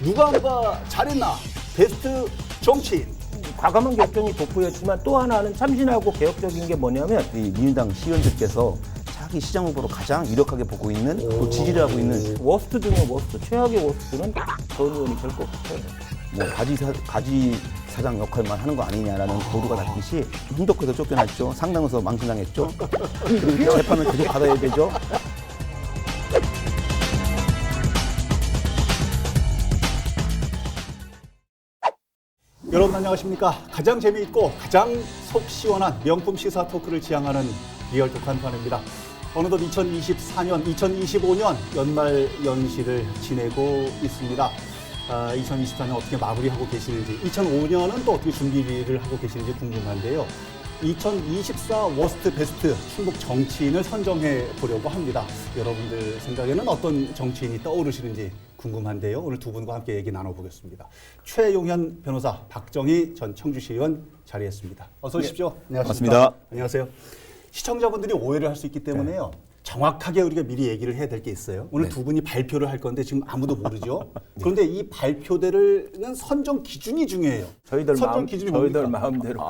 누가 잘했나? 베스트 정치인. 과감한 결정이 돋보였지만 또 하나는 참신하고 개혁적인 게 뭐냐면 이 민주당 시의원들께서 차기 시장 후보로 가장 유력하게 보고 있는 또 지지를 하고 있는 워스트 중에 워스트, 최악의 워스트는 전 의원이 될 것 같아요. 뭐 가지 사장 역할만 하는 거 아니냐라는 보도가 났듯이 흥덕회도 쫓겨났죠. 상당에서 망신당했죠. 그리고 재판을 계속 받아야 되죠. 여러분 안녕하십니까? 가장 재미있고 가장 속 시원한 명품 시사 토크를 지향하는 리얼 토크 한판입니다. 어느덧 2024년, 2025년 연말 연시를 지내고 있습니다. 2024년 어떻게 마무리하고 계시는지, 2005년은 또 어떻게 준비를 하고 계시는지 궁금한데요. 2024 워스트 베스트 충북 정치인을 선정해 보려고 합니다. 여러분들 생각에는 어떤 정치인이 떠오르시는지 궁금한데요. 오늘 두 분과 함께 얘기 나눠보겠습니다. 최용현 변호사, 박정희 전 청주시 의원 자리했습니다. 어서 오십시오. 네. 반갑습니다. 안녕하세요. 시청자분들이 오해를 할 수 있기 때문에요. 정확하게 우리가 미리 얘기를 해야 될 게 있어요. 오늘 두 분이 발표를 할 건데 지금 아무도 모르죠. 그런데 이 발표대로는 선정 기준이 중요해요. 저희들 마음대로.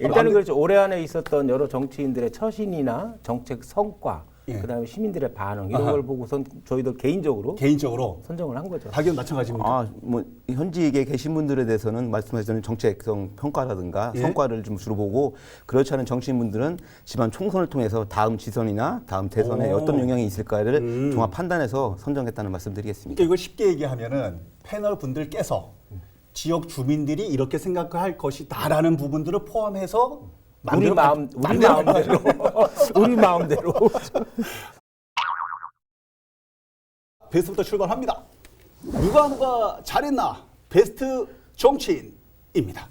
일단은 그렇죠. 올해 안에 있었던 여러 정치인들의 처신이나 정책 성과, 그다음에 시민들의 반응 이런 걸 보고선 저희들 개인적으로 선정을 한 거죠. 박 의원 마찬가지입니까? 뭐 현직에 계신 분들에 대해서는 말씀하셨던 정책성 평가라든가 성과를 좀 주로 보고, 그렇지 않은 정치인분들은 지방 총선을 통해서 다음 지선이나 다음 대선에 어떤 영향이 있을까를 종합 판단해서 선정했다는 말씀드리겠습니다. 그러니까 이걸 쉽게 얘기하면은 패널 분들께서 지역 주민들이 이렇게 생각할 것이다라는 부분들을 포함해서 우리 마음대로 우리 마음대로 베스트부터 출발합니다. 누가 잘했나? 베스트 정치인입니다.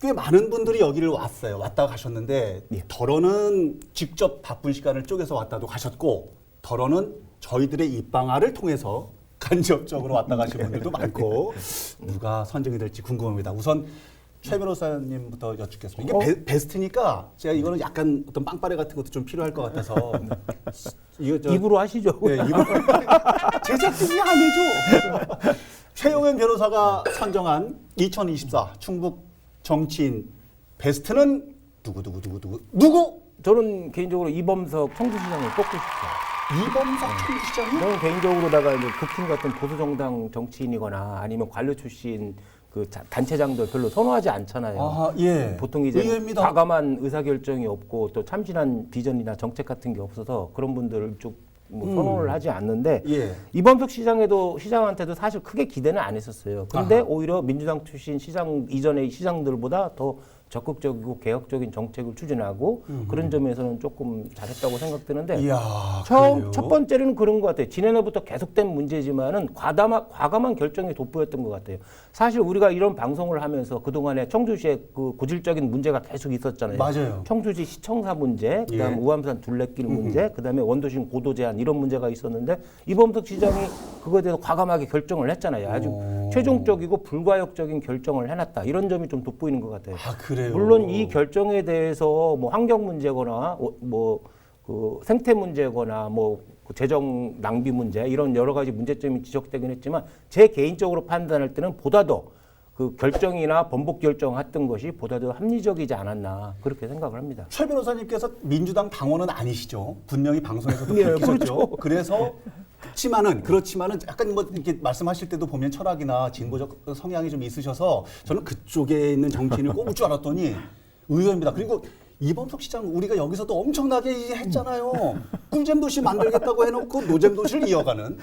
꽤 많은 분들이 여기를 왔다 가셨는데 덜어는 직접 바쁜 시간을 쪼개서 왔다도 가셨고, 덜어는 저희들의 입방아를 통해서 간접적으로 왔다 가신 분들도 많고, 누가 선정이 될지 궁금합니다. 우선 최 변호사님부터 여쭙겠습니다. 이게 베스트니까 제가 이거는 약간 어떤 빵빠레 같은 것도 좀 필요할 것 같아서 입으로 하시죠. 네, 입으로. 제작진이 안 해줘. 최용현 변호사가 선정한 2024 충북 정치인 베스트는 누구? 저는 개인적으로 이범석 청주시장을 뽑고 싶어요. 이범석 청주시장이? 저는 개인적으로다가 이제 극hin 같은 보수정당 정치인이거나 아니면 관료 출신 그 단체장들 별로 선호하지 않잖아요. 보통 이제 의외입니다. 과감한 의사결정이 없고 또 참신한 비전이나 정책 같은 게 없어서 그런 분들을 쭉 선호를 하지 않는데, 이범석 시장한테도 사실 크게 기대는 안 했었어요. 그런데 오히려 민주당 출신 시장 이전의 시장들보다 더 적극적이고 개혁적인 정책을 추진하고 그런 점에서는 조금 잘했다고 생각되는데, 첫 번째는 그런 것 같아요. 지난해부터 계속된 문제지만은 과감한 결정이 돋보였던 것 같아요. 사실 우리가 이런 방송을 하면서 그동안에 청주시에 그 고질적인 문제가 계속 있었잖아요. 맞아요. 청주시 시청사 문제, 그다음에 우암산 둘레길 문제, 그다음에 원도심 고도 제한 이런 문제가 있었는데, 이범석 시장이 그거에 대해서 과감하게 결정을 했잖아요. 아주 최종적이고 불가역적인 결정을 해놨다. 이런 점이 좀 돋보이는 것 같아요. 그래요? 물론 이 결정에 대해서 뭐 환경 문제거나 그 생태 문제거나 그 재정 낭비 문제 이런 여러 가지 문제점이 지적되긴 했지만, 제 개인적으로 판단할 때는 보다 더 그 결정이나 번복 결정했던 것이 보다 더 합리적이지 않았나 그렇게 생각을 합니다. 최 변호사님께서 민주당 당원은 아니시죠? 분명히 방송에서도 밝히셨죠. 그래서 그렇지만은 약간 뭐 이렇게 말씀하실 때도 보면 철학이나 진보적 성향이 좀 있으셔서 저는 그쪽에 있는 정치인을 꼽을 줄 알았더니 의외입니다. 그리고 이범석 시장 우리가 여기서도 엄청나게 했잖아요. 꿀잼 도시 만들겠다고 해놓고 노잼 도시를 이어가는.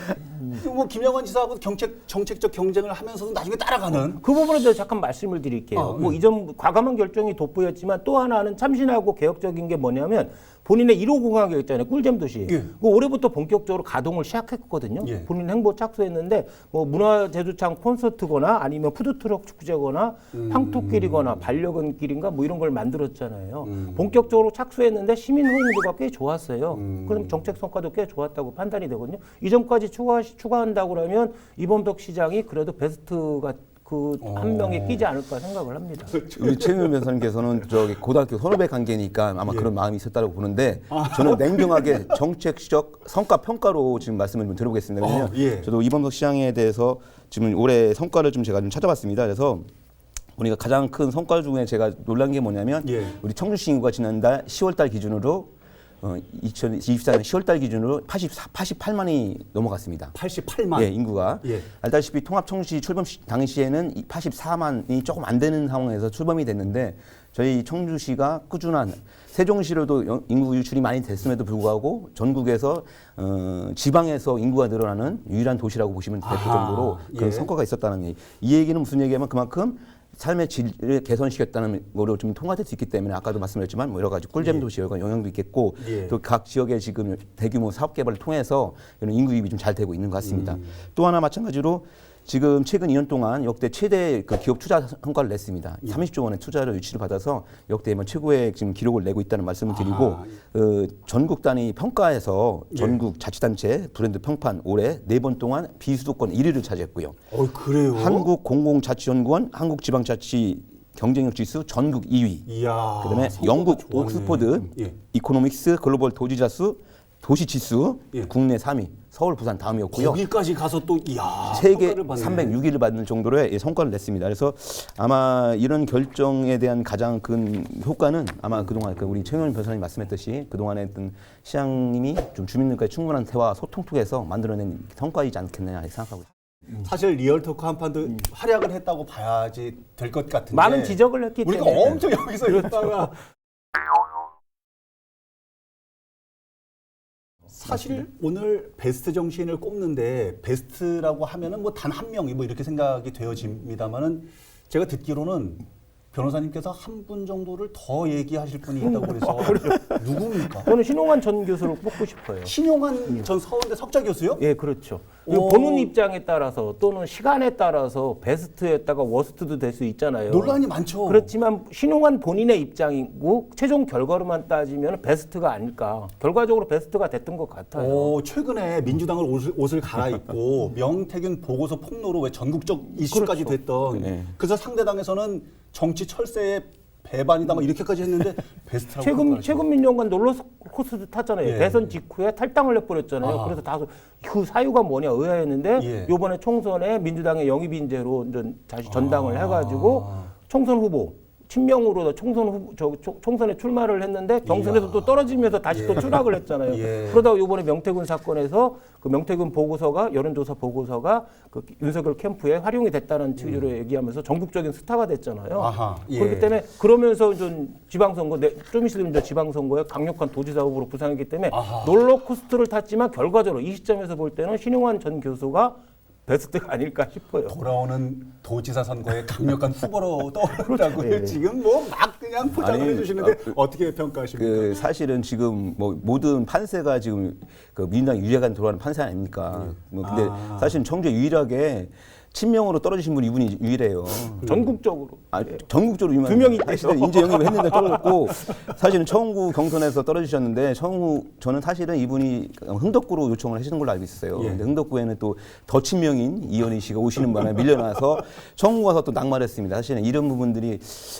뭐 김영환 지사하고 정책적 경쟁을 하면서도 나중에 따라가는. 그 부분에 대해서 잠깐 말씀을 드릴게요. 이전 과감한 결정이 돋보였지만 또 하나는 참신하고 개혁적인 게 뭐냐면, 본인의 1호 공약이 있잖아요. 꿀잼 도시. 올해부터 본격적으로 가동을 시작했거든요. 본인 행보 착수했는데 뭐 문화제주창 콘서트거나 아니면 푸드트럭 축제거나 황토길이거나 반려견길인가 뭐 이런 걸 만들었잖아요. 본격적으로 착수했는데 시민 호응도가 꽤 좋았어요. 그럼 정책 성과도 꽤 좋았다고 판단이 되거든요. 이 점까지 추가한다고 그러면 이범석 시장이 그래도 베스트가 그 한 명에 끼지 않을까 생각을 합니다. 우리 최민호 변호사님께서는 저기 고등학교 선후배 관계니까 아마 그런 마음이 있었다고 보는데 저는 냉정하게 정책적 성과 평가로 지금 말씀을 좀 드려보겠습니다. 왜냐하면 저도 이범석 시장에 대해서 지금 올해 성과를 좀 제가 좀 찾아봤습니다. 그래서 우리가 가장 큰 성과 중에 제가 놀란 게 뭐냐면 우리 청주시 인구가 지난달 10월달 기준으로 2024년 10월달 기준으로 88만이 넘어갔습니다. 88만? 예, 인구가. 알다시피 통합청주시 출범 당시에는 84만이 조금 안 되는 상황에서 출범이 됐는데 저희 청주시가 꾸준한 세종시로도 인구 유출이 많이 됐음에도 불구하고 전국에서 지방에서 인구가 늘어나는 유일한 도시라고 보시면 될 정도로 그런 성과가 있었다는 얘기. 이 얘기는 무슨 얘기냐면 그만큼 삶의 질을 개선시켰다는 거로 좀 통화될 수 있기 때문에 아까도 말씀드렸지만 뭐 여러 가지 꿀잼 도시 여러 가지 영향도 있겠고 또 각 지역에 지금 대규모 사업 개발을 통해서 이런 인구 유입이 좀 잘 되고 있는 것 같습니다. 또 하나 마찬가지로 지금 최근 2년 동안 역대 최대 그 기업 투자 성과를 냈습니다. 30조 원의 투자를 유치를 받아서 역대 최고의 지금 기록을 내고 있다는 말씀을 드리고 전국 단위 평가에서 전국 자치단체 브랜드 평판 올해 4번 동안 비수도권 1위를 차지했고요. 그래요? 한국공공자치연구원 한국지방자치 경쟁력 지수 전국 2위. 그다음에 영국 옥스퍼드 이코노믹스 글로벌 도시 지수 국내 3위. 서울, 부산 다음이었고요. 거기까지 가서 또 세계 306위를 받는 정도로의 성과를 냈습니다. 그래서 아마 이런 결정에 대한 가장 큰 효과는 아마 그동안 우리 최민호 변호사님 말씀했듯이 그동안에 했던 시장님이 좀 주민들과의 충분한 대화 소통 통해서 만들어낸 성과이지 않겠느냐 생각하고 있습니다. 사실 리얼토크 한판도 활약을 했다고 봐야지 될 것 같은데 많은 지적을 했기 때문에 우리가 엄청 여기서 있다가 사실 오늘 베스트 정치인을 꼽는데 베스트라고 하면은 뭐 단 한 명이 뭐 이렇게 생각이 되어집니다만은 제가 듣기로는 변호사님께서 한 분 정도를 더 얘기하실 분이 있다고 그래서 누굽니까? 저는 신용환 전 교수를 뽑고 싶어요. 신용환 전 서울대 석좌 교수요? 예, 그렇죠. 보는 입장에 따라서 또는 시간에 따라서 베스트였다가 워스트도 될 수 있잖아요. 논란이 많죠. 그렇지만 신용환 본인의 입장이고 최종 결과로만 따지면 베스트가 아닐까. 결과적으로 베스트가 됐던 것 같아요. 최근에 민주당을 옷을 갈아입고 명태균 보고서 폭로로 왜 전국적 이슈까지 됐던 그래서 상대당에서는 정치 철새의 배반이다 막 이렇게까지 했는데 베스트라고 최근 민정관 롤러코스터 탔잖아요. 대선 직후에 탈당을 해버렸잖아요. 그래서 다소 그 사유가 뭐냐 의아했는데 이번에 총선에 민주당의 영입 인재로 다시 전당을 해가지고 총선 후보 친명으로 총선에 출마를 했는데 경선에서 또 떨어지면서 다시 또 추락을 했잖아요. 그러다가 이번에 명태균 사건에서 그 명태균 보고서가 여론조사 보고서가 그 윤석열 캠프에 활용이 됐다는 취지로 얘기하면서 전국적인 스타가 됐잖아요. 그렇기 때문에 그러면서 좀 지방선거 좀 있으면 이제 지방선거에 강력한 도지사 후보로 부상했기 때문에 롤러코스터를 탔지만 결과적으로 이 시점에서 볼 때는 신용환 전 교수가 베스트가 아닐까 싶어요. 돌아오는 도지사 선거에 강력한 후보로 떠오른다고요. 지금 뭐 막 그냥 포장을 해주시는데 어떻게 평가하십니까? 사실은 지금 뭐 모든 판세가 지금 그 민주당 유리하게 돌아가는 판세 아닙니까? 근데 사실은 청주에 유일하게 친명으로 떨어지신 분이 이분이 유일해요. 전국적으로. 전국적으로 유명한. 2명이 사실은 인재 영입을 했는데 떨어졌고 사실은 청구 경선에서 떨어지셨는데 저는 사실은 이분이 흥덕구로 요청을 하시는 걸로 알고 있었어요. 근데 흥덕구에는 또 더 친명인 이현희 씨가 오시는 바람에 밀려나서 청구 가서 또 낙마했습니다. 사실은 이런 부분들이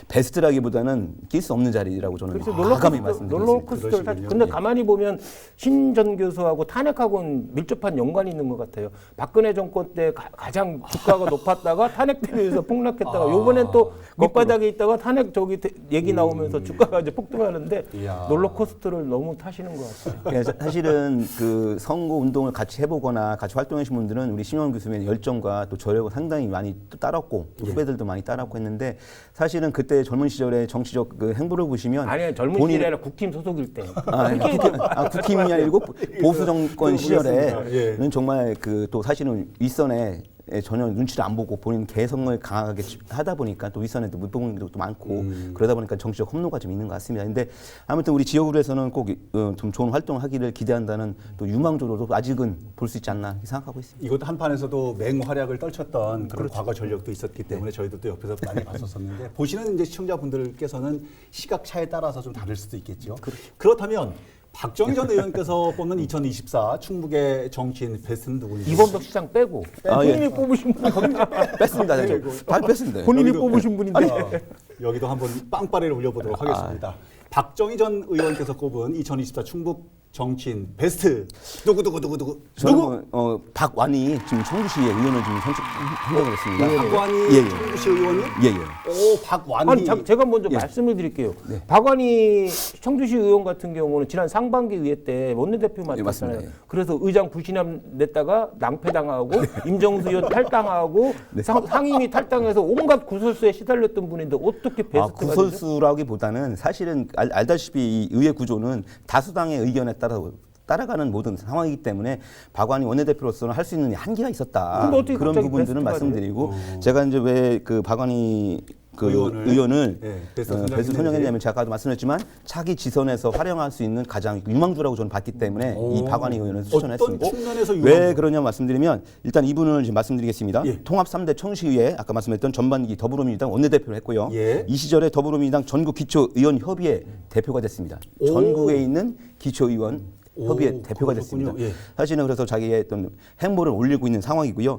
베스트라기보다는 낄 수 없는 자리라고 저는 과감히 말씀드리겠습니다. 롤러코스터를 타죠. 근데 가만히 보면 신 전 교수하고 탄핵하고는 밀접한 연관이 있는 것 같아요. 박근혜 정권 때 가장 주가가 높았다가 탄핵되기 위해서 폭락했다가 요번엔 또 밑바닥에 있다가 탄핵 얘기 나오면서 주가가 이제 폭등하는데 롤러코스터를 너무 타시는 것 같아요. 사실은 그 선거 운동을 같이 해보거나 같이 활동하신 분들은 우리 신용환 교수님의 열정과 또 저력을 상당히 많이 또 따랐고 또 후배들도 많이 따랐고 했는데 사실은 그때 젊은 시절에 정치적 그 행보를 보시면 아니요 젊은 시절이 아니라 국힘 소속일 때 국힘이 아니고 보수 정권 시절에는 정말 그 또 사실은 윗선에 전혀 눈치를 안 보고 본인 개성을 강하게 하다 보니까 또 윗선에도 못 보는 것도 많고 그러다 보니까 정치적 험로가 좀 있는 것 같습니다. 근데 아무튼 우리 지역으로 해서는 꼭 좀 좋은 활동을 하기를 기대한다는 또 유망주로도 아직은 볼 수 있지 않나 생각하고 있습니다. 이것도 한판에서도 맹활약을 떨쳤던 그런 과거 전력도 있었기 때문에 저희도 또 옆에서 많이 봤었었는데 보시는 이제 시청자분들께서는 시각 차에 따라서 좀 다를 수도 있겠죠. 그렇다면 박정희 전 의원께서 뽑는 2024 충북의 정치인 베스트는 누구인지. 이범석 시장 빼고 본인이 예. 뽑으신 분. 뺐습니다. 다 뺐습니다. 본인이 여기도- 뽑으신 분인데. 여기도 한번 빵빠레를 올려보도록 하겠습니다. 박정희 전 의원께서 꼽은 2024 충북 정치인 베스트 누구? 저는 박완희 지금 청주시의 의원을 지금 선정을 했습니다. 박완희 예. 청주시 의원이? 예. 오, 박완희. 아니, 제가 먼저 말씀을 드릴게요. 박완희 청주시 의원 같은 경우는 지난 상반기 의회 때 원내대표 맡았잖아요. 맞습니다. 예. 그래서 의장 불신임 냈다가 낭패당하고 임정수 의원 탈당하고 상임위 탈당해서 온갖 구설수에 시달렸던 분인데 어떻게 베스트가 되죠? 구설수라기보다는 사실은 알다시피 이 의회 구조는 다수당의 의견에 따라가는 모든 상황이기 때문에 박완희 원내대표로서는 할 수 있는 한계가 있었다. 근데 어떻게 그런 갑자기 부분들은 베스트가 말씀드리고 제가 이제 왜 그 박완희 의원을 네, 베스트 선정했는지. 선정했냐면 제가 아까도 말씀드렸지만 차기 지선에서 활용할 수 있는 가장 유망주라고 저는 봤기 때문에 이 박완희 의원을 추천했습니다. 어떤 측면에서 왜 유망주? 그러냐 말씀드리면 일단 이분을 지금 말씀드리겠습니다. 예. 통합 3대 청시의회 아까 말씀했던 전반기 더불어민주당 원내대표를 했고요. 예. 이 시절에 더불어민주당 전국 기초의원협의회 대표가 됐습니다. 전국에 있는 기초의원 협의회 대표가 그렇군요. 됐습니다. 예. 사실은 그래서 자기의 어떤 행보를 올리고 있는 상황이고요.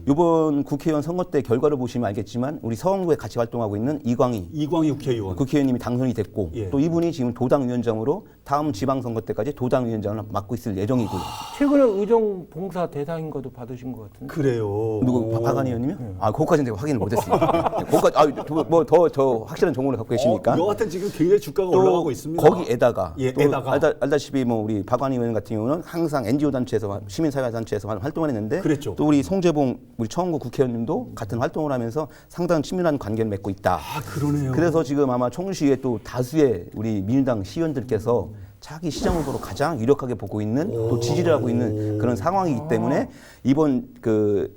이번 국회의원 선거 때 결과를 보시면 알겠지만 우리 서원구에 같이 활동하고 있는 이광희 국회의원. 국회의원님이 당선이 됐고 예. 또 이분이 지금 도당위원장으로 다음 지방선거 때까지 도당위원장을 맡고 있을 예정이고요. 최근에 의정 봉사 대상인가도 받으신 것 같은데. 그래요. 누구 박한희 의원님이요? 아, 그것까지는 제가 확인을 못했습니다. 거기까지 뭐더 확실한 정보를 갖고 계시니까. 여하튼 지금 굉장히 주가가 또 올라가고 있습니다. 거기에다가 예, 또 에다가. 알다시피 뭐 우리 박완희 의원 같은 경우는 항상 NGO 단체에서 시민사회 단체에서 활동을 했는데 그랬죠. 또 우리 송재봉 우리 처원구 국회의원님도 같은 활동을 하면서 상당히 친밀한 관계를 맺고 있다. 아, 그러네요. 그래서 지금 아마 청주시에 또 다수의 우리 민주당 시의원들께서 차기 시장 후보로 가장 유력하게 보고 있는 또 지지를 하고 있는 그런 상황이기 때문에 이번 그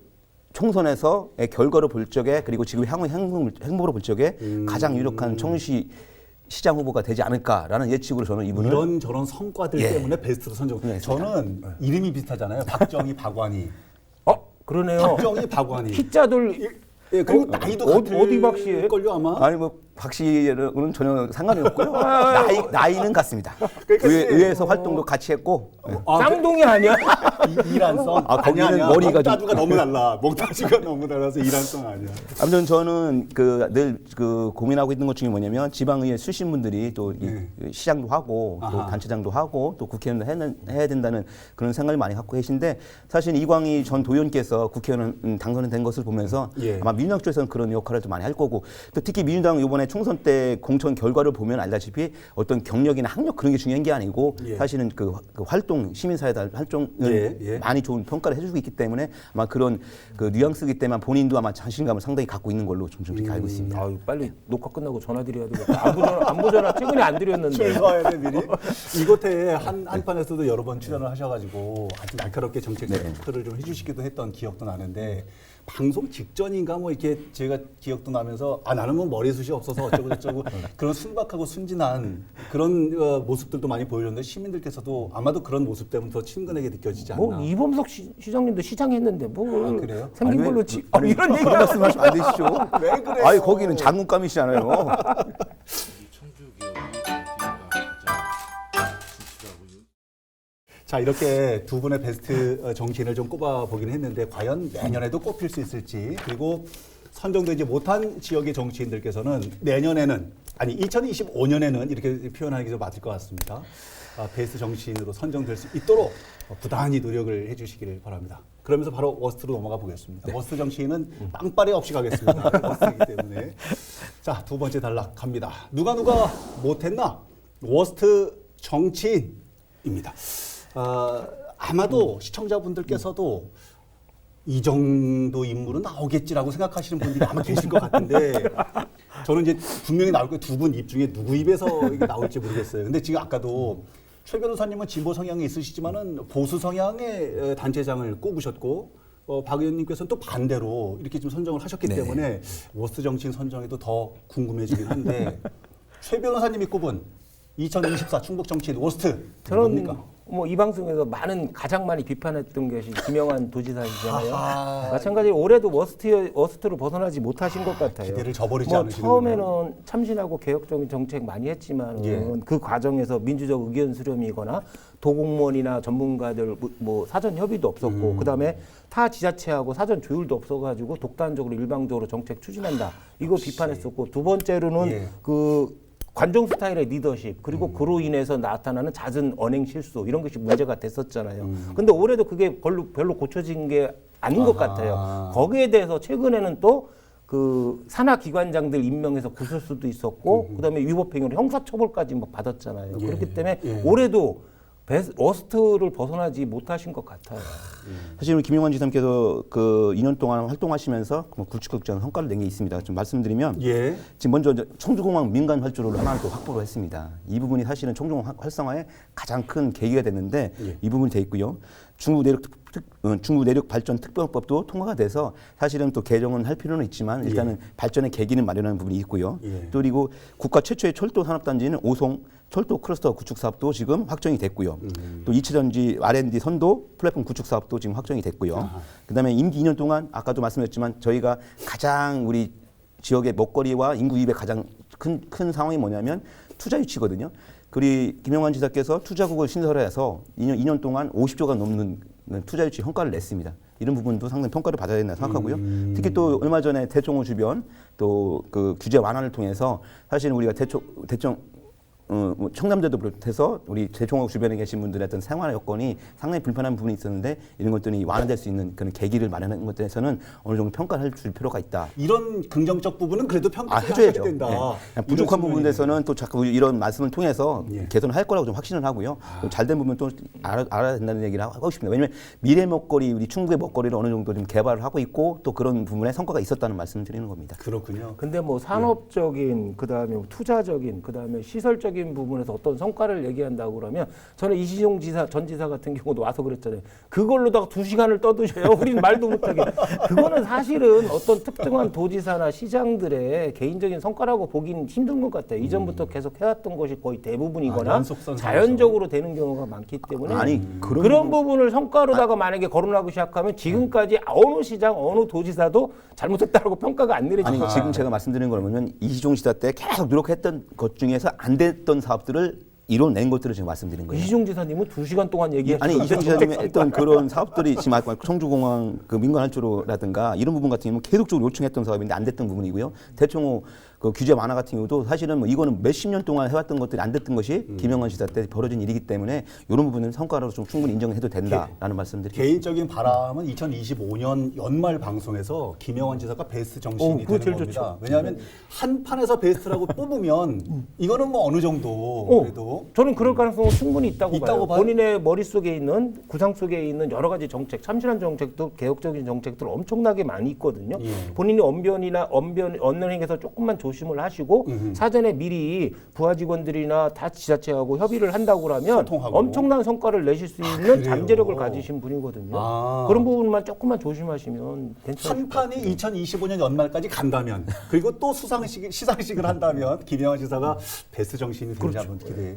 총선에서의 결과를 볼 적에 그리고 지금 향후 행보를 볼 적에 가장 유력한 청주시 시장 후보가 되지 않을까라는 예측으로 저는 이분을 이런 저런 성과들 예. 때문에 베스트로 선정. 네, 저는 이름이 비슷하잖아요. 박정희, 박완희. 그러네요. 박정희, 박완희. 희자들 예, 그리고 나이도 어디 박 씨예요? 걸요 아마. 아니 뭐 박 씨는 전혀 상관이 없고요. 나이는 같습니다. 그러니까 의회에서 활동도 같이 했고 쌍둥이 아니야? 이란성. 아, 거기는 아니야. 머리가 좀- 목다주가 너무 달라. 목다주가 너무 달라서 이란성 아니야. 아무튼 저는 늘 고민하고 있는 것 중에 뭐냐면 지방의회 수신 분들이 또 이 시장도 하고 또 아하. 단체장도 하고 또 국회의원도 해야 된다는 그런 생각을 많이 갖고 계신데 사실 이광희 전 도의원께서 국회의원 당선이 된 것을 보면서 예. 아마 민주당 쪽에서는 그런 역할을 좀 많이 할 거고 또 특히 민주당 이번에 총선 때 공천 결과를 보면 알다시피 어떤 경력이나 학력 그런 게 중요한 게 아니고 예. 사실은 그 활동 시민사회 활동을 예. 많이 좋은 평가를 해주고 있기 때문에 아마 그런 그 뉘앙스이기 때문에 본인도 아마 자신감을 상당히 갖고 있는 걸로 좀 그렇게 알고 있습니다. 아유, 빨리 녹화 끝나고 전화 드려야 되겠다. 안부 전화 최근에 안 드렸는데. 출마해야 돼 미리. 이곳에 한판에서도 여러 번 출연을 하셔가지고 아주 날카롭게 정책 토크를 좀 해주시기도 했던 기억도 나는데 방송 직전인가 뭐 이렇게 제가 기억도 나면서 아 나는 뭐 머리숱이 없어서 어쩌고 저쩌고 그런 순박하고 순진한 그런 모습들도 많이 보여줬는데 시민들께서도 아마도 그런 모습 때문에 더 친근하게 느껴지지 않나. 뭐 이범석 시장님도 시장했는데 뭐 아, 그래요? 생긴 걸로 이런 얘기 그런 말씀하시면 안 되시죠? 왜 그래요? 아니 거기는 장군감이시잖아요. 청주 기업이 가장 진출하고 자 이렇게 두 분의 베스트 정치인을 좀 꼽아보긴 했는데 과연 내년에도 꼽힐 수 있을지 그리고 선정되지 못한 지역의 정치인들께서는 내년에는 아니 2025년에는 이렇게 표현하기 좀 맞을 것 같습니다. 베스트 정치인으로 선정될 수 있도록 부단히 노력을 해주시기를 바랍니다. 그러면서 바로 워스트로 넘어가 보겠습니다. 워스트 정치인은 빵빠레 없이 가겠습니다. 워스트이기 때문에 자 두 번째 단락 갑니다. 누가 못했나? 워스트 정치인입니다. 아마도 시청자분들께서도 이 정도 인물은 나오겠지라고 생각하시는 분들이 아마 계실 것 같은데 저는 이제 분명히 나올 거예요. 두 분 입 중에 누구 입에서 이게 나올지 모르겠어요. 근데 지금 아까도 최 변호사님은 진보 성향이 있으시지만은 보수 성향의 단체장을 꼽으셨고 박 의원님께서는 또 반대로 이렇게 좀 선정을 하셨기 때문에 워스트 정치인 선정에도 더 궁금해지긴 한데 최 변호사님이 꼽은 2024 충북 정치인 워스트 저는 뭡니까? 이 방송에서 가장 많이 비판했던 것이 김영환 도지사시잖아요. 마찬가지로 올해도 워스트를 벗어나지 못하신 것 같아요. 기대를 저버리지 않으시는 처음에는 참신하고 개혁적인 정책 많이 했지만 그 과정에서 민주적 의견 수렴이거나 도공무원이나 전문가들 사전 협의도 없었고 그다음에 타 지자체하고 사전 조율도 없어가지고 독단적으로 일방적으로 정책 추진한다. 이거 비판했었고 두 번째로는 그 관종 스타일의 리더십 그리고 그로 인해서 나타나는 잦은 언행 실수 이런 것이 문제가 됐었잖아요. 근데 올해도 그게 별로 고쳐진 게 아닌 것 같아요. 거기에 대해서 최근에는 또 그 산하 기관장들 임명해서 구설수도 있었고 그다음에 위법행위로 형사처벌까지 받았잖아요. 그렇기 때문에 올해도 워스트를 벗어나지 못하신 것 같아요. 사실 김영환 지사님께서 그 2년 동안 활동하시면서 굵직굵직한 성과를 낸 게 있습니다. 좀 말씀드리면 지금 먼저 청주공항 민간 활주로를 하나를 또 확보를 했습니다. 이 부분이 사실은 청주공항 활성화에 가장 큰 계기가 됐는데 이 부분이 돼 있고요. 중부 내륙 발전 특별법도 통과가 돼서 사실은 또 개정은 할 필요는 있지만 일단은 발전의 계기는 마련하는 부분이 있고요. 또 그리고 국가 최초의 철도 산업단지는 오송 철도 클러스터 구축 사업도 지금 확정이 됐고요. 또 이차전지 R&D 선도 플랫폼 구축 사업도 지금 확정이 됐고요. 그다음에 임기 2년 동안 아까도 말씀드렸지만 저희가 가장 우리 지역의 먹거리와 인구 유입의 가장 큰 상황이 뭐냐면 투자 유치거든요. 그리고 김영환 지사께서 투자국을 신설해서 2년 동안 50조가 넘는 투자 유치 성과를 냈습니다. 이런 부분도 상당히 평가를 받아야 된다 생각하고요. 특히 또 얼마 전에 대청호 주변 또 그 규제 완화를 통해서 사실 우리가 청남대도 비롯해서 우리 대청호 주변에 계신 분들의 어떤 생활 여건이 상당히 불편한 부분이 있었는데 이런 것들이 완화될 수 있는 그런 계기를 마련하는 것에서는 어느 정도 평가를 줄 필요가 있다. 이런 긍정적 부분은 그래도 평가해야 해줘야죠. 된다. 네. 부족한 부분에서는 또 자꾸 이런 말씀을 통해서 개선할 거라고 좀 확신을 하고요. 잘된 부분 또 알아야 된다는 얘기를 하고 싶습니다. 왜냐하면 미래 먹거리, 우리 충북의 먹거리를 어느 정도 좀 개발을 하고 있고 또 그런 부분에 성과가 있었다는 말씀을 드리는 겁니다. 그렇군요. 근데 산업적인 그다음에 투자적인 그다음에 시설적인 부분에서 어떤 성과를 얘기한다고 그러면 저는 이시종 전 지사 같은 경우도 와서 그랬잖아요. 그걸로다가 2시간을 떠드셔요. 우리는 말도 못하게. 그거는 사실은 어떤 특정한 도지사나 시장들의 개인적인 성과라고 보기는 힘든 것 같아요. 이전부터 계속 해왔던 것이 거의 대부분이거나 자연적으로 되는 경우가 많기 때문에 그런 부분을 성과로다가 만약에 거론하고 시작하면 지금까지 어느 시장, 어느 도지사도 잘못했다고 평가가 안 내려지죠. 아니 지금 제가 말씀드리는 거는 이시종 지사 때 계속 노력했던 것 중에서 안 됐던 사업들을 이뤄낸 것들을 지금 말씀드린 거예요. 이시종 지사님은 2시간 동안 얘기하셨어요. 아니 이시종 지사님이 했던 그런 사업들이 지금 아까 청주공항 그 민간 활주로라든가 이런 부분 같은 경우는 계속적으로 요청했던 사업인데 안 됐던 부분이고요. 대청호 그 규제 완화 같은 경우도 사실은 이거는 몇십 년 동안 해왔던 것들이 안 됐던 것이 김영환 지사 때 벌어진 일이기 때문에 이런 부분은 성과로 좀 충분히 인정해도 된다라는 말씀드립니다. 개인적인 바람은 2025년 연말 방송에서 김영환 지사가 베스트 정신이 되는 겁니다. 좋죠. 왜냐하면 한 판에서 베스트라고 뽑으면 이거는 어느 정도 그래도 저는 그럴 가능성은 충분히 있다고 봐요. 본인의 머릿속에 있는 구상 속에 있는 여러 가지 정책, 참신한 정책도 개혁적인 정책들 엄청나게 많이 있거든요. 본인이 언행에서 조금만 조심을 하시고 사전에 미리 부하 직원들이나 다 지자체하고 협의를 한다고 그러면 소통하고. 엄청난 성과를 내실 수 있는 잠재력을 가지신 분이거든요. 그런 부분만 조금만 조심하시면 괜찮을 한 판이 2025년 연말까지 간다면 그리고 또 시상식을 한다면 김영환 지사가 베스트 정신이 되지 않은 기대.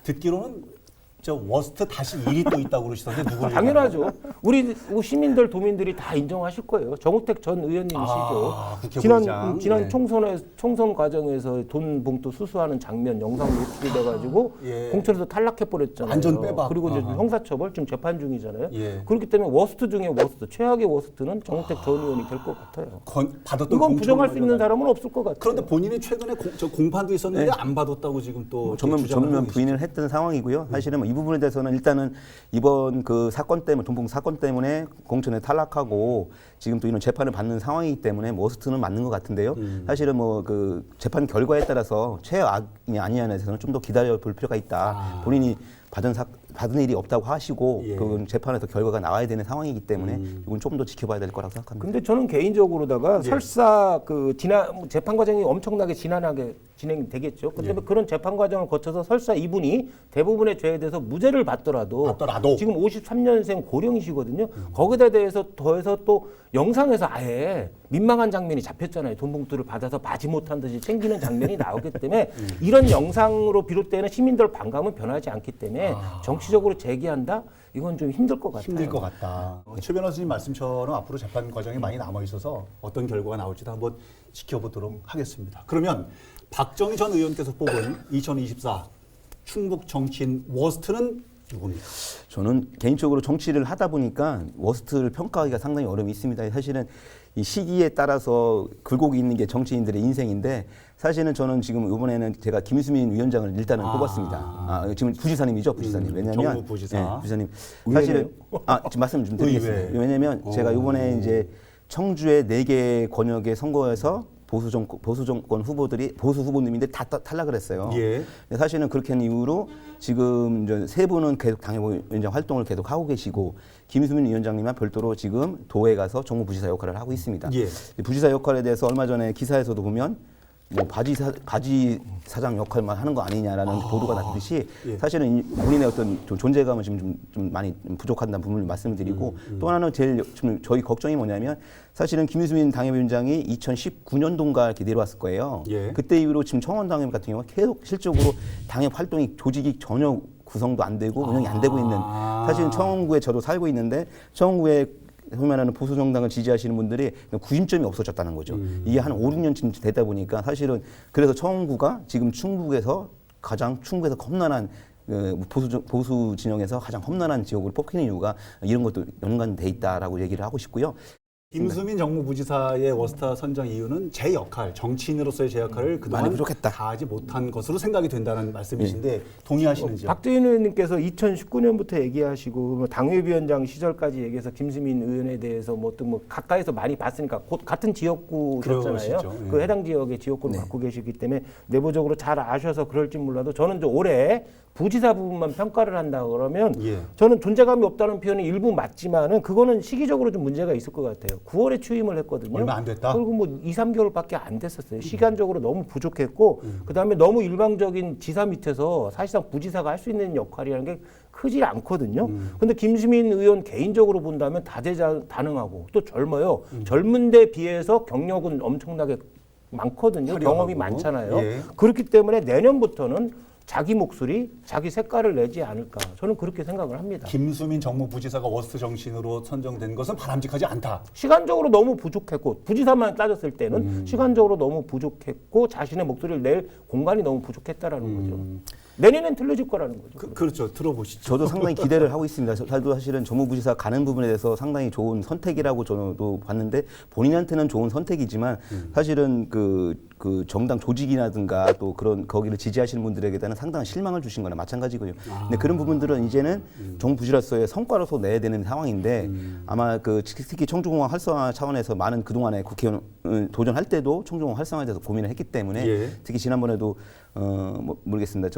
듣기로는 저 워스트 다시 일이 또 있다고 그러시던데 누구를 당연하죠. 우리 시민들 도민들이 다 인정하실 거예요. 정우택 전 의원님이시죠. 지난 총선 과정에서 돈 봉투 수수하는 장면 영상 노출이 돼가지고 공천에서 탈락해 버렸잖아요. 완전 빼박. 그리고 이제 형사처벌 지금 재판 중이잖아요. 그렇기 때문에 워스트 중에 워스트, 최악의 워스트는 정우택 전 의원이 될 것 같아요. 이건 부정할 수 있는 사람은 없을 것 같아요. 그런데 본인이 최근에 공판도 있었는데 안 받았다고 지금 또 전면 부인을 했던 상황이고요. 사실은 이 부분에 대해서는 일단은 이번 그 사건 때문에 돈봉 사건 때문에 공천에 탈락하고 지금 또 이런 재판을 받는 상황이기 때문에 워스트는 맞는 것 같은데요. 사실은 그 재판 결과에 따라서 최악이 아니냐에 대해서는 좀 더 기다려 볼 필요가 있다. 본인이 받은 일이 없다고 하시고 그 재판에서 결과가 나와야 되는 상황이기 때문에 이건 조금 더 지켜봐야 될 거라고 생각합니다. 근데 저는 개인적으로다가 설사 그 재판 과정이 엄청나게 지난하게 진행되겠죠. 근데 그런 재판 과정을 거쳐서 설사 이분이 대부분의 죄에 대해서 무죄를 받더라도 지금 53년생 고령이시거든요. 거기에 대해서 더해서 또 영상에서 아예 민망한 장면이 잡혔잖아요. 돈 봉투를 받아서 마지 못한 듯이 챙기는 장면이 나오기 때문에 이런 영상으로 비롯되는 시민들 반감은 변하지 않기 때문에 때문에 정치적으로 제기한다? 이건 좀 힘들 것 같아요. 힘들 것 같다. 최 변호사님 말씀처럼 앞으로 재판 과정이 많이 남아 있어서 어떤 결과가 나올지도 한번 지켜보도록 하겠습니다. 그러면 박정희 전 의원께서 뽑은 2024 충북 정치인 워스트는 누굽니까? 저는 개인적으로 정치를 하다 보니까 워스트를 평가하기가 상당히 어려움이 있습니다. 사실은 이 시기에 따라서 굴곡이 있는 게 정치인들의 인생인데 사실은 저는 지금 이번에는 제가 김수민 위원장을 일단은 뽑았습니다. 지금 부지사님이죠, 부지사님. 왜냐하면 정부 부지사. 네, 부지사님. 사실은 지금 말씀 좀 드리겠습니다. 왜냐하면 제가 이번에 이제 청주의 4개 권역의 선거에서 보수 정권 후보들이 보수 후보님인데 다 탈락을 했어요. 예. 사실은 그렇게 한 이후로 지금 이제 3분은 계속 당협위원장 활동을 계속 하고 계시고 김수민 위원장님은 별도로 지금 도에 가서 정무부지사 역할을 하고 있습니다. 예. 부지사 역할에 대해서 얼마 전에 기사에서도 보면 뭐 바지 사장 역할만 하는 거 아니냐라는 보도가 났듯이 예. 사실은 본인의 어떤 좀 존재감은 지금 좀 많이 부족한다는 부분을 말씀드리고 또 하나는 제일 지금 저희 걱정이 뭐냐면 사실은 김수민 당협위원장이 2019년도인가 이렇게 내려왔을 거예요. 예. 그때 이후로 지금 청원 당협 같은 경우는 계속 실적으로 당협 활동이 조직이 전혀 구성도 안 되고 운영이 안 되고 있는 사실은 청원구에 저도 살고 있는데 청원구에 소위 말하는 보수 정당을 지지하시는 분들이 구심점이 없어졌다는 거죠. 이게 한 5, 6년쯤 되다 보니까 사실은 그래서 청원구가 지금 충북에서 험난한 보수 진영에서 가장 험난한 지역으로 뽑히는 이유가 이런 것도 연관돼 있다라고 얘기를 하고 싶고요. 김수민 정무부지사의 워스타 선정 이유는 제 역할, 정치인으로서의 제 역할을 그동안 많이 부족했다. 다하지 못한 것으로 생각이 된다는 말씀이신데 동의하시는지요? 박정희 의원님께서 2019년부터 얘기하시고 뭐 당협위원장 시절까지 얘기해서 김수민 의원에 대해서 뭐 가까이서 많이 봤으니까 곧 같은 지역구셨잖아요. 그러시죠. 예. 그 해당 지역의 지역구를 갖고 계시기 때문에 내부적으로 잘 아셔서 그럴지 몰라도 저는 이제 올해 부지사 부분만 평가를 한다 그러면 예. 저는 존재감이 없다는 표현이 일부 맞지만은 그거는 시기적으로 좀 문제가 있을 것 같아요. 9월에 취임을 했거든요. 얼마 안 됐다? 그리고 뭐 2, 3개월밖에 안 됐었어요. 시간적으로 너무 부족했고 그다음에 너무 일방적인 지사 밑에서 사실상 부지사가 할 수 있는 역할이라는 게 크지 않거든요. 근데 김수민 의원 개인적으로 본다면 다재다능하고 또 젊어요. 젊은 데 비해서 경력은 엄청나게 많거든요. 화려하고. 경험이 많잖아요. 예. 그렇기 때문에 내년부터는 자기 목소리, 자기 색깔을 내지 않을까. 저는 그렇게 생각을 합니다. 김수민 정무부지사가 워스트 정치인으로 선정된 것은 바람직하지 않다. 시간적으로 너무 부족했고 부지사만 따졌을 때는 시간적으로 너무 부족했고 자신의 목소리를 낼 공간이 너무 부족했다라는 거죠. 내년엔 틀려질 거라는 거죠. 그렇죠. 들어보시죠. 저도 상당히 기대를 하고 있습니다. 저도 사실은 정무부지사 가는 부분에 대해서 상당히 좋은 선택이라고 저도 봤는데 본인한테는 좋은 선택이지만 사실은 그 정당 조직이라든가 또 그런 거기를 지지하시는 분들에게는 상당한 실망을 주신 거나 마찬가지고요. 근데 그런 부분들은 이제는 정부지사로서의 성과로서 내야 되는 상황인데 아마 특히 청주공항 활성화 차원에서 많은 그동안에 국회의원 도전할 때도 청주공항 활성화에 대해서 고민을 했기 때문에 예. 특히 지난번에도 모르겠습니다.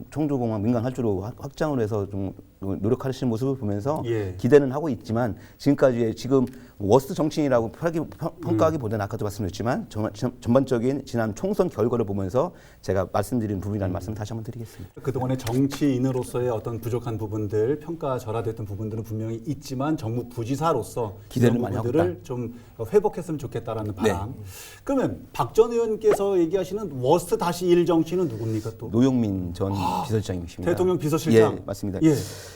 청주공항 민간 활주로 확장을 해서 좀 노력하시는 모습을 보면서 예. 기대는 하고 있지만 지금까지 지금 워스트 정치인이라고 평가하기보다는 아까도 말씀드렸지만 전반적인 지난 총선 결과를 보면서 제가 말씀드린 부분이라는 말씀 다시 한번 드리겠습니다. 그동안의 정치인으로서의 어떤 부족한 부분들, 평가절하됐던 부분들은 분명히 있지만 정무부지사로서 기대를 많이 하고 부분들을 좀 회복했으면 좋겠다라는 바람. 그러면 박 전 의원께서 얘기하시는 워스트 다시 1 정치인은 누굽니까 또? 노영민 전 비서실장님이십니다. 대통령 비서실장. 예, 맞습니다. 예.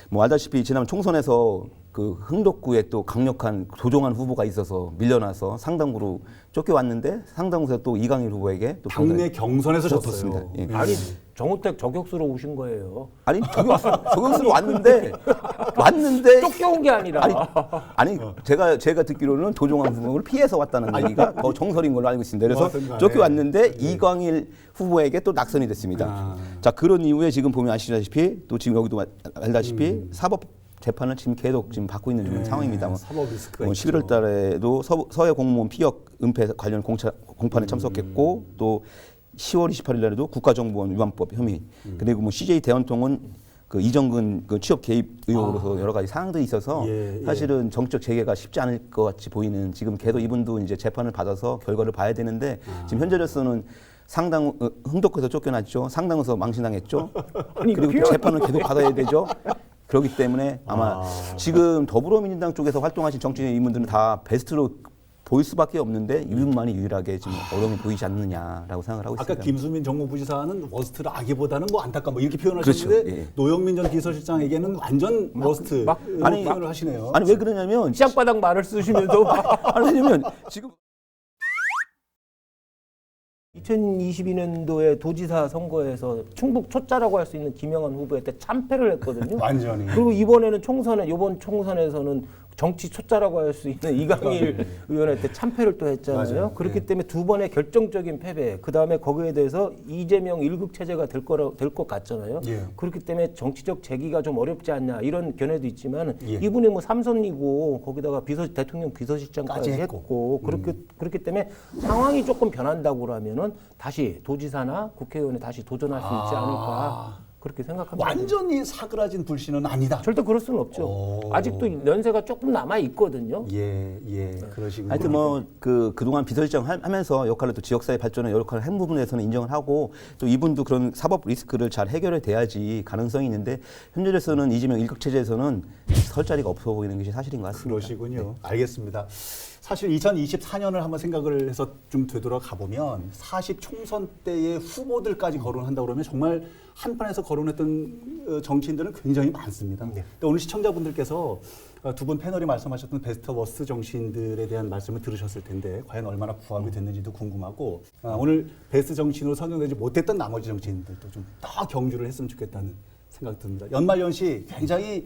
뭐 알다시피 지난 총선에서 그 흥덕구에 또 강력한 도종환 후보가 있어서 밀려나서 상당구로 쫓겨왔는데 상당구에서 또 이강일 후보에게 또 당내 경선에서 졌습니다. 졌어요. 예. 아니 정우택 저격수로 오신 거예요. 아니 저격수로 왔는데 쫓겨온 게 아니라. 아니 제가 듣기로는 도종환 후보를 피해서 왔다는 얘기가 더 정설인 걸로 알고 있습니다. 그래서 뭐하든간에. 쫓겨왔는데 이광일 후보에게 또 낙선이 됐습니다. 자 그런 이후에 지금 보면 아시다시피 또 지금 여기도 알다시피 사법 재판을 지금 계속 받고 있는 상황입니다. 사법 리스크가 11월 달에도 서해 공무원 피역 은폐 관련 공판에 참석했고 또 10월 28일 날에도 국가정보원 위반법 혐의 그리고 뭐 CJ 대원통은 그 이정근 그 취업 개입 의혹으로서 여러 가지 사항들이 있어서 사실은 정치적 재개가 쉽지 않을 것 같이 보이는 지금 계속 이분도 이제 재판을 받아서 결과를 봐야 되는데 지금 현재로서는 상당 흥덕구에서 쫓겨났죠. 상당에서 망신당했죠. 그리고 재판을 계속 받아야 되죠. 그렇기 때문에 아마 지금 더불어민주당 쪽에서 활동하신 정치인 인물들은 다 베스트로 보일 수밖에 없는데 이분만이 유일하게 지금 어려움이 보이지 않느냐라고 생각을 하고 있습니다. 아까 김수민 정무부지사는 워스트를 아기보다는 뭐 안타까운 뭐 이렇게 표현하셨는데 그렇죠. 예. 노영민 전 비서실장에게는 완전 워스트 아니, 표현을 하시네요. 아니 왜 그러냐면 시장바닥 말을 쓰시면서 아니 왜냐면 지금 2022년도에 도지사 선거에서 충북 초짜라고 할 수 있는 김영환 후보한테 참패를 했거든요. 완전히. 그리고 이번 총선에서는 정치 초짜라고 할 수 있는 이강일 의원한테 참패를 또 했잖아요. 맞아요. 그렇기 네. 때문에 두 번의 결정적인 패배. 그 다음에 거기에 대해서 이재명 일극 체제가 될 것 같잖아요. 예. 그렇기 때문에 정치적 재기가 좀 어렵지 않냐 이런 견해도 있지만 예. 이분이 뭐 삼선이고 거기다가 대통령 비서실장까지 까지 했고 그렇기 때문에 상황이 조금 변한다고 그러면은 다시 도지사나 국회의원에 다시 도전할 수 있지 않을까. 그렇게 생각합니다. 완전히 사그라진 불씨는 아니다. 절대 그럴 수는 없죠. 오. 아직도 연세가 조금 남아 있거든요. 예, 그러시군요. 하여튼 뭐 그동안 비서실장 하면서 역할을 또 지역사회 발전의 역할을 한 부분에서는 인정을 하고 또 이분도 그런 사법 리스크를 잘 해결해 돼야지 가능성이 있는데 현재로서는 이재명 일극 체제에서는 설 자리가 없어 보이는 것이 사실인 것 같습니다. 그러시군요. 알겠습니다. 사실 2024년을 한번 생각을 해서 좀 되돌아가 보면 40 총선 때의 후보들까지 거론한다 그러면 정말 한판에서 거론했던 정치인들은 굉장히 많습니다. 근데 오늘 시청자분들께서 두 분 패널이 말씀하셨던 베스트 워스트 정치인들에 대한 말씀을 들으셨을 텐데 과연 얼마나 부합이 됐는지도 궁금하고 오늘 베스트 정치인으로 선정되지 못했던 나머지 정치인들도 좀 더 경주를 했으면 좋겠다는 생각이 듭니다. 연말연시 굉장히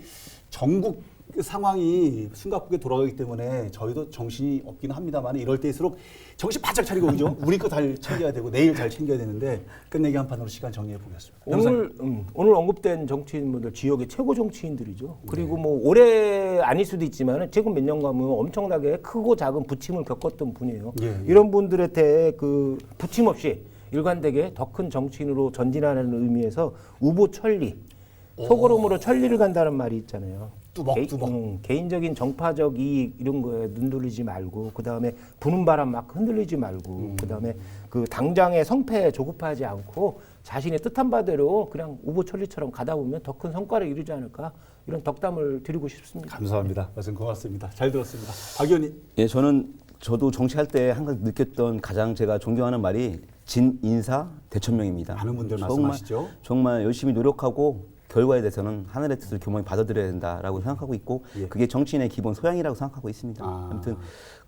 전국 상황이 숨가쁘게 돌아가기 때문에 저희도 정신이 없기는 합니다만 이럴 때일수록 정신 바짝 차리고 그죠? 우리 거 잘 챙겨야 되고 내일 잘 챙겨야 되는데 끝내기 한 판으로 시간 정리해 보겠습니다. 오늘 언급된 정치인분들 지역의 최고 정치인들이죠. 그리고 뭐 올해 아닐 수도 있지만 최근 몇 년간 엄청나게 크고 작은 부침을 겪었던 분이에요. 예. 이런 분들한테 그 부침 없이 일관되게 더 큰 정치인으로 전진하는 의미에서 우보 천리, 소고름으로 천리를 간다는 말이 있잖아요. 뚜벅뚜벅. 개인적인 정파적 이익 이런 거에 눈 돌리지 말고 그다음에 부는 바람 막 흔들리지 말고 그다음에 그 당장의 성패에 조급하지 않고 자신의 뜻한 바대로 그냥 우보천리처럼 가다 보면 더 큰 성과를 이루지 않을까 이런 덕담을 드리고 싶습니다. 감사합니다. 말씀 고맙습니다. 잘 들었습니다. 박 의원님. 예, 저도 정치할 때 항상 느꼈던 가장 제가 존경하는 말이 진인사 대천명입니다. 많은 분들 말씀하시죠. 정말 열심히 노력하고 결과에 대해서는 하늘의 뜻을 교묘히 받아들여야 된다라고 생각하고 있고 예. 그게 정치인의 기본 소양이라고 생각하고 있습니다. 아. 아무튼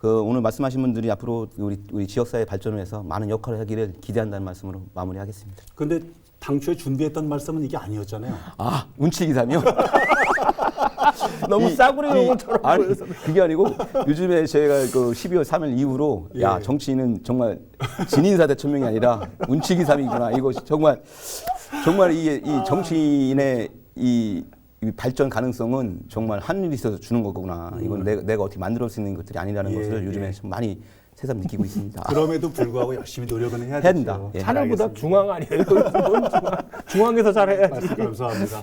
오늘 말씀하신 분들이 앞으로 우리 지역사회 발전을 위해서 많은 역할을 하기를 기대한다는 말씀으로 마무리하겠습니다. 근데 당초에 준비했던 말씀은 이게 아니었잖아요. 아, 운치기사며? 너무 싸구려 용어처럼 아니, 보여서. 그게 아니고 요즘에 제가 그 12월 3일 이후로 예. 야, 정치인은 정말 진인사 대천명이 아니라 운치기삼이구나. 이거 정말 이 정치인의 이 발전 가능성은 정말 하늘이 있어서 주는 거구나. 이건 내가 어떻게 만들 수 있는 것들이 아니라는 예, 것을 요즘에 예. 좀 많이 새삼 느끼고 있습니다. 그럼에도 불구하고 열심히 노력은 해야 해야 된다. 되죠. 예. 하늘보다 알겠습니다. 중앙 아니에요? 중앙에서 잘해야지. 말씀 감사합니다.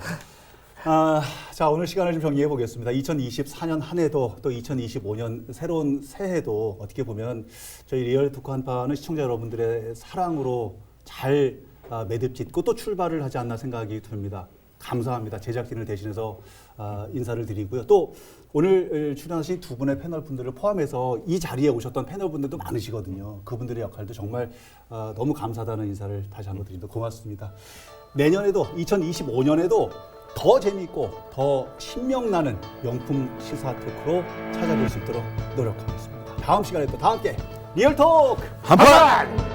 자, 오늘 시간을 좀 정리해 보겠습니다. 2024년 한 해도 또 2025년 새로운 새해도 어떻게 보면 저희 리얼 토크 한판은 시청자 여러분들의 사랑으로 잘 매듭짓고 또 출발을 하지 않나 생각이 듭니다. 감사합니다. 제작진을 대신해서 인사를 드리고요. 또 오늘 출연하신 두 분의 패널 분들을 포함해서 이 자리에 오셨던 패널 분들도 많으시거든요. 그분들의 역할도 정말 너무 감사하다는 인사를 다시 한번 드립니다. 고맙습니다. 내년에도 2025년에도 더 재미있고 더 신명나는 명품 시사 토크로 찾아뵐 수 있도록 노력하겠습니다. 다음 시간에 또 다 함께 리얼톡 한판!